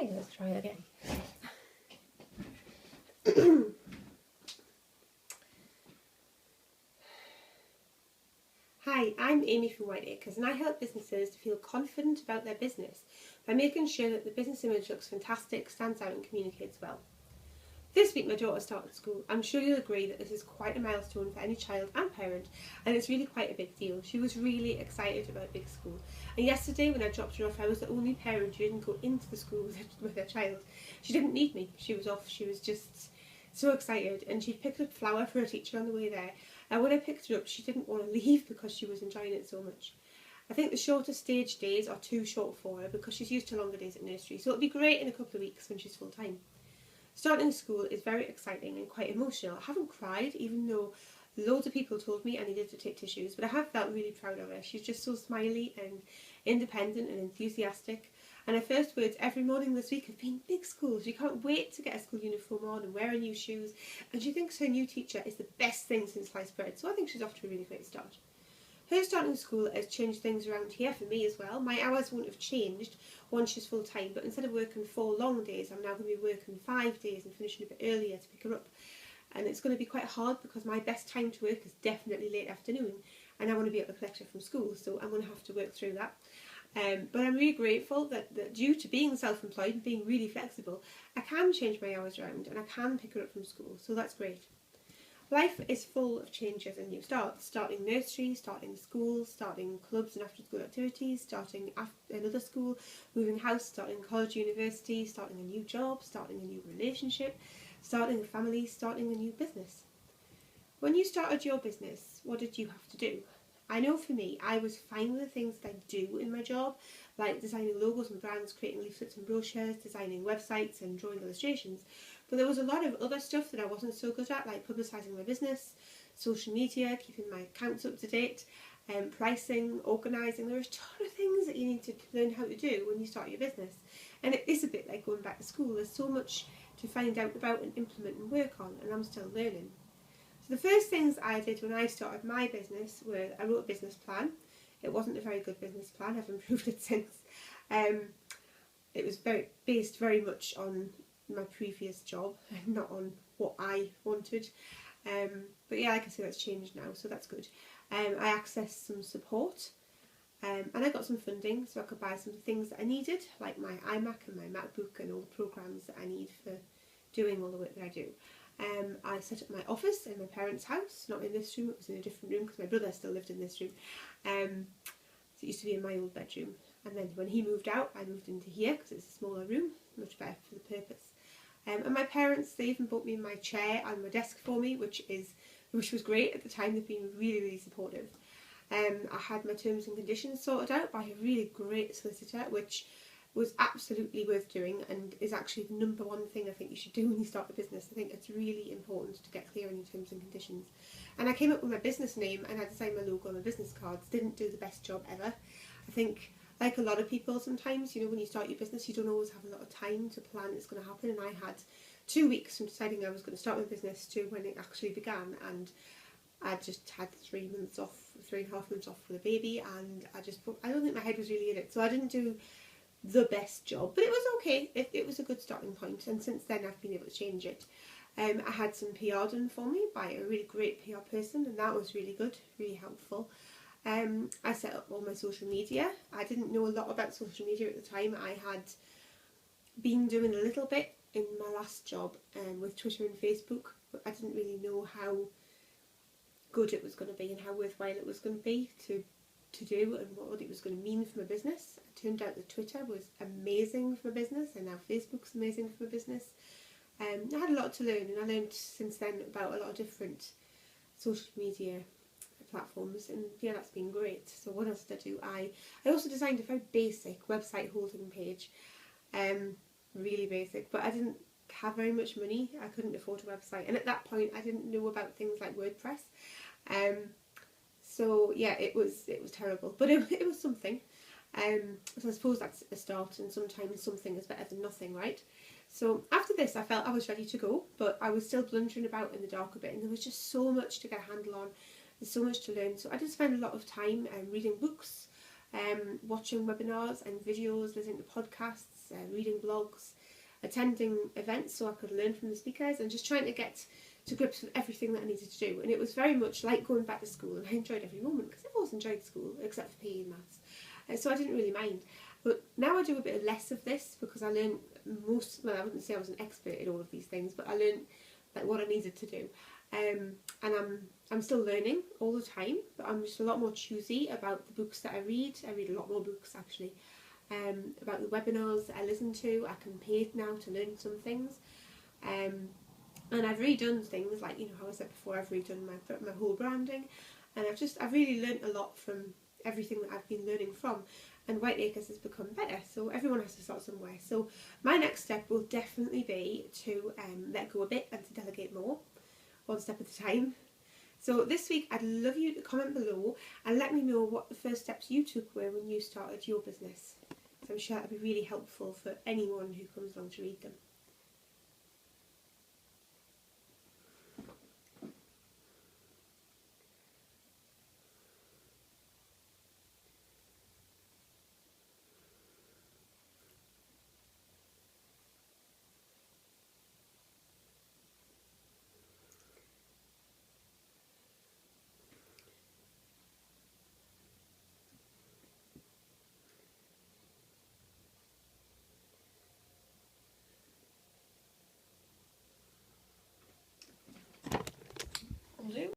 Okay, let's try again. Hi, I'm Amy from Whiteacres and I help businesses to feel confident about their business by making sure that the business image looks fantastic, stands out and communicates well. This week my daughter started school. I'm sure you'll agree that this is quite a milestone for any child and parent, and it's really quite a big deal. She was really excited about big school, and yesterday when I dropped her off I was the only parent who didn't go into the school with her child. She didn't need me, she was off, she was just so excited, and she picked up flour for her teacher on the way there, and when I picked her up she didn't want to leave because she was enjoying it so much. I think the shorter stage days are too short for her because she's used to longer days at nursery, so it'll be great in a couple of weeks when she's full time. Starting school is very exciting and quite emotional. I haven't cried, even though loads of people told me I needed to take tissues, but I have felt really proud of her. She's just so smiley and independent and enthusiastic. And her first words every morning this week have been big school. She can't wait to get a school uniform on and wear her new shoes. And she thinks her new teacher is the best thing since sliced bread. So I think she's off to a really great start. Her starting school has changed things around here for me as well. My hours won't have changed once she's full time, but instead of working 4 long days, I'm now going to be working 5 days and finishing a bit earlier to pick her up. And it's going to be quite hard because my best time to work is definitely late afternoon, and I want to be able to collect her from school, so I'm going to have to work through that. But I'm really grateful that due to being self-employed and being really flexible, I can change my hours around and I can pick her up from school, so that's great. Life is full of changes and new starts, starting nursery, starting school, starting clubs and after school activities, starting another school, moving house, starting college, university, starting a new job, starting a new relationship, starting a family, starting a new business. When you started your business, what did you have to do? I know for me, I was fine with the things that I do in my job, like designing logos and brands, creating leaflets and brochures, designing websites and drawing illustrations. But there was a lot of other stuff that I wasn't so good at, like publicising my business, social media, keeping my accounts up to date, pricing, organising. There are a ton of things that you need to learn how to do when you start your business. And it is a bit like going back to school. There's so much to find out about and implement and work on, and I'm still learning. So the first things I did when I started my business were I wrote a business plan. It wasn't a very good business plan, I've improved it since. It was based very much on my previous job and not on what I wanted. But yeah, like I said, that's changed now, so that's good. I accessed some support and I got some funding so I could buy some things that I needed, like my iMac and my MacBook and all the programs that I need for doing all the work that I do. I set up my office in my parents' house, not in this room, it was in a different room because my brother still lived in this room. So it used to be in my old bedroom, and then when he moved out I moved into here because it's a smaller room, much better for the purpose. And my parents, they even bought me my chair and my desk for me, which was great at the time. They've been really, really supportive. I had my terms and conditions sorted out by a really great solicitor, which was absolutely worth doing and is actually the number one thing I think you should do when you start a business. I think it's really important to get clear on your terms and conditions. And I came up with my business name and I designed my logo on my business cards. Didn't do the best job ever. I think, like a lot of people sometimes, you know, when you start your business you don't always have a lot of time to plan what's going to happen, and I had 2 weeks from deciding I was going to start my business to when it actually began, and I just had 3.5 months off with a baby, and I don't think my head was really in it, so I didn't do the best job, but it was okay. It was a good starting point, and since then I've been able to change it. I had some PR done for me by a really great PR person, and that was really good, really helpful. I set up all my social media. I didn't know a lot about social media at the time. I had been doing a little bit in my last job with Twitter and Facebook, but I didn't really know how good it was going to be and how worthwhile it was going to be to do and what it was going to mean for my business. It turned out that Twitter was amazing for my business, and now Facebook's amazing for my business. I had a lot to learn, and I learned since then about a lot of different social media platforms, and yeah, that's been great. So what else did I do? I also designed a very basic website holding page, really basic, but I didn't have very much money. I couldn't afford a website, and at that point I didn't know about things like WordPress. So yeah, it was terrible, but it was something. So I suppose that's a start, and sometimes something is better than nothing, right? So after this I felt I was ready to go, but I was still blundering about in the dark a bit, and there was just so much to get a handle on. There's so much to learn, so I did spend a lot of time reading books, watching webinars and videos, listening to podcasts, reading blogs, attending events so I could learn from the speakers, and just trying to get to grips with everything that I needed to do. And it was very much like going back to school, and I enjoyed every moment because I've always enjoyed school except for PE and maths, so I didn't really mind. But now I do a bit less of this because I learned well, I wouldn't say I was an expert in all of these things, but I learned like what I needed to do. And I'm still learning all the time, but I'm just a lot more choosy about the books that I read. I read a lot more books actually. About the webinars that I listen to. I can pay now to learn some things. And I've redone things like, you know, how I said before, I've redone my whole branding, and I've really learnt a lot from everything that I've been learning from. And Whiteacres has become better, so everyone has to start somewhere. So my next step will definitely be to let go a bit and to delegate more, one step at a time. So this week I'd love you to comment below and let me know what the first steps you took were when you started your business. So I'm sure that'd be really helpful for anyone who comes along to read them.